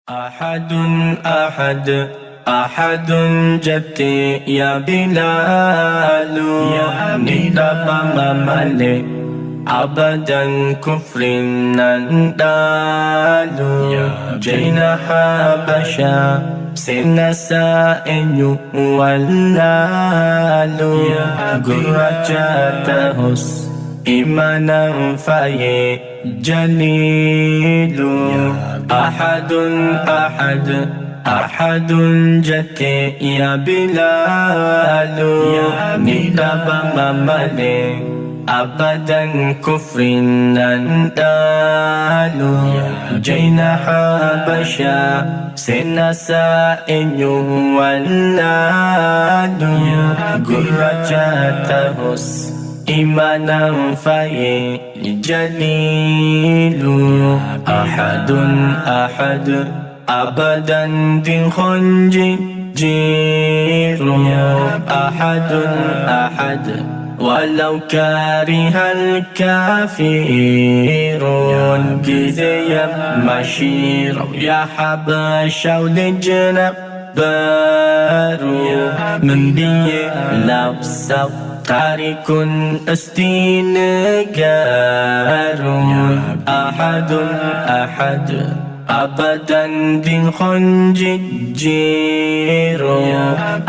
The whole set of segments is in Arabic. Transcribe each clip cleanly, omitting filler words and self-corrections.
أحد أحد أحد جتي يا بلال يا ندب ممالي أبدا كفر نندال جينا حبشا سن سائن واللال قرجتهس إيمانا فاي جليل أحد أحد أحد جتي يا بلال ندب ممالي أبدا كفر نندال جينا حبشا سن سائن واللال قرجتهس إيمانا فاي جليل أحد أحد أبدا ذي خنج جير أحد أحد ولو كاره الكافرون كذي مشير يا حبشا ولجنا بارو من بي لبسو تارك استنقار أحد أحد أبدا ذي خنج جير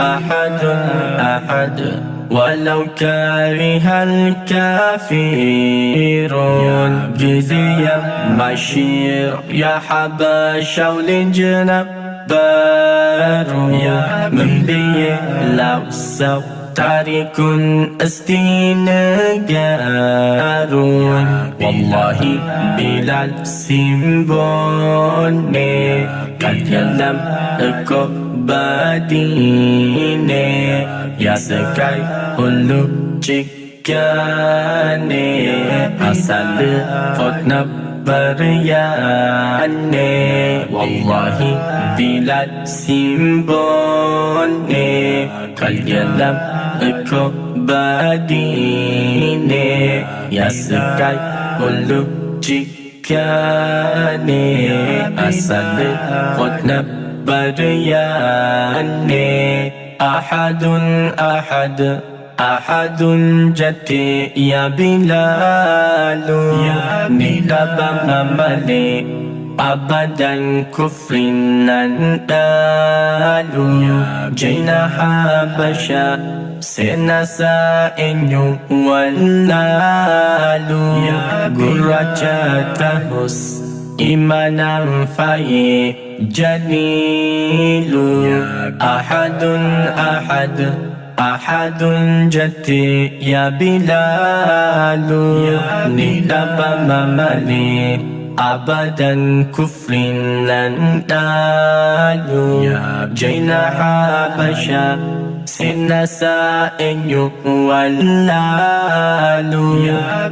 أحد أحد ولو كاره الكافرون جزي مشير يا حبشا ولجنا بارو من بي لبسو تارك استنقار والله بلال سيمبوني قد يلم كباديني يا سكاي هلو جيكاني أسال فتنا برياني والله بلال سيمبوني قد يلم كباديني يا سكاي هلو جيكاني أسال فتنا برياني أحد أحد أحد جتي يا بلال ندب ممالي أبدا كفر نندال جينا حبشا سن سائن واللال قرجتهس إيمانا فاي جليل أحد أحد أحد جتي يا بلال ندب ممالي أبدا كفر نندال جينا حبشا سن سائن واللال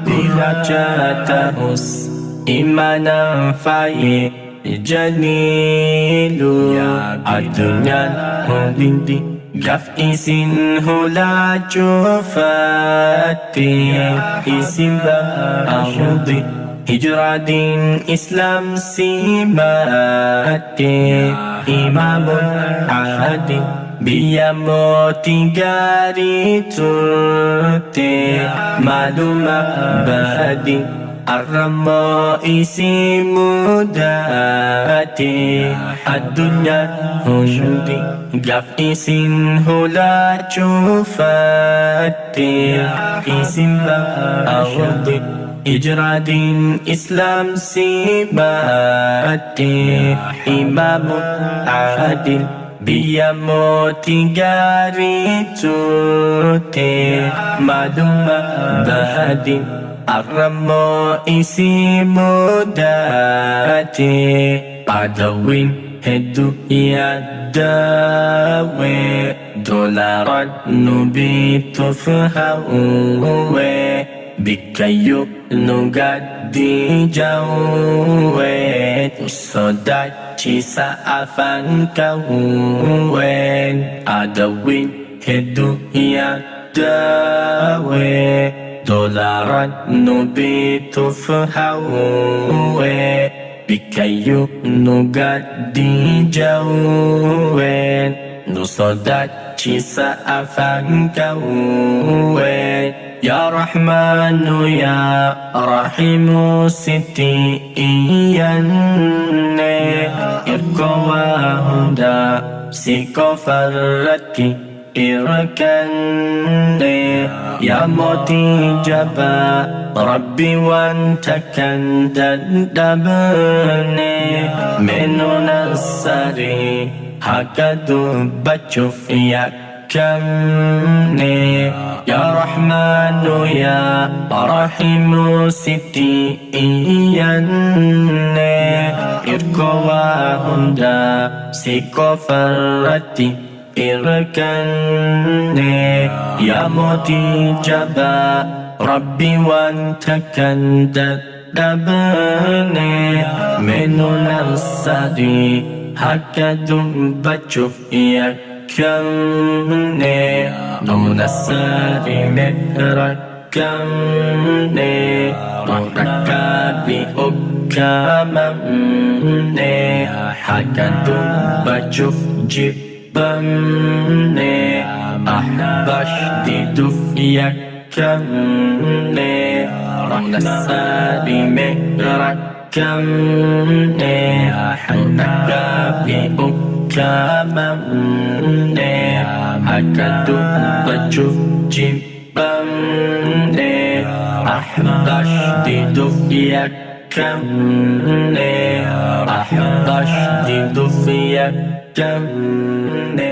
قرجتهس إيمانا فاي جليل الدنيا هندي قفئس هلا جوفاتي اسم بأرضي هجرة دين إسلام سيماتي إمام عادي بيموتي قاري ترتي معلومة بادي الرمائس مداتي الدنيا هندي قفئس هلا جوفاتي اسم بأرضي هجرة دين إسلام سيماتي إمام عادل بيموتي قاري ترتي معلومة بادي الرمائس مداتي عدوين هدو يداوي دولارا نبيت فهوي بكيو نغدي جوي صداتي سأفن كوين عدوين هدو يداوي دولارا نبيت فهوي Bikayunugat di jauhen Nusodat cisa afan kawen Ya Rahmanu ya Rahimu siti iyanne Irko wa huda siko farraki irkanne Ya moti jaba Rabbi wantakan dan dabne Menunasari hakadu bachuf yakamne Ya Rahmanu ya Rahimu siti iyanne Irko wa hunda siko farrati irkanne Ya moti jaba Rabbi wantakan dabne Menunasari hakadu bachuf yakamne Nunasari mehrakamne Nurakabi ukamamne Hakadu bachuf jibamne Ahbash diduf yakamne Nunasari mehrakamne Nurakabi ukamamne Hakadu bachuf jibamne Ahbash diduf yakamne Ahbash diduf yakamne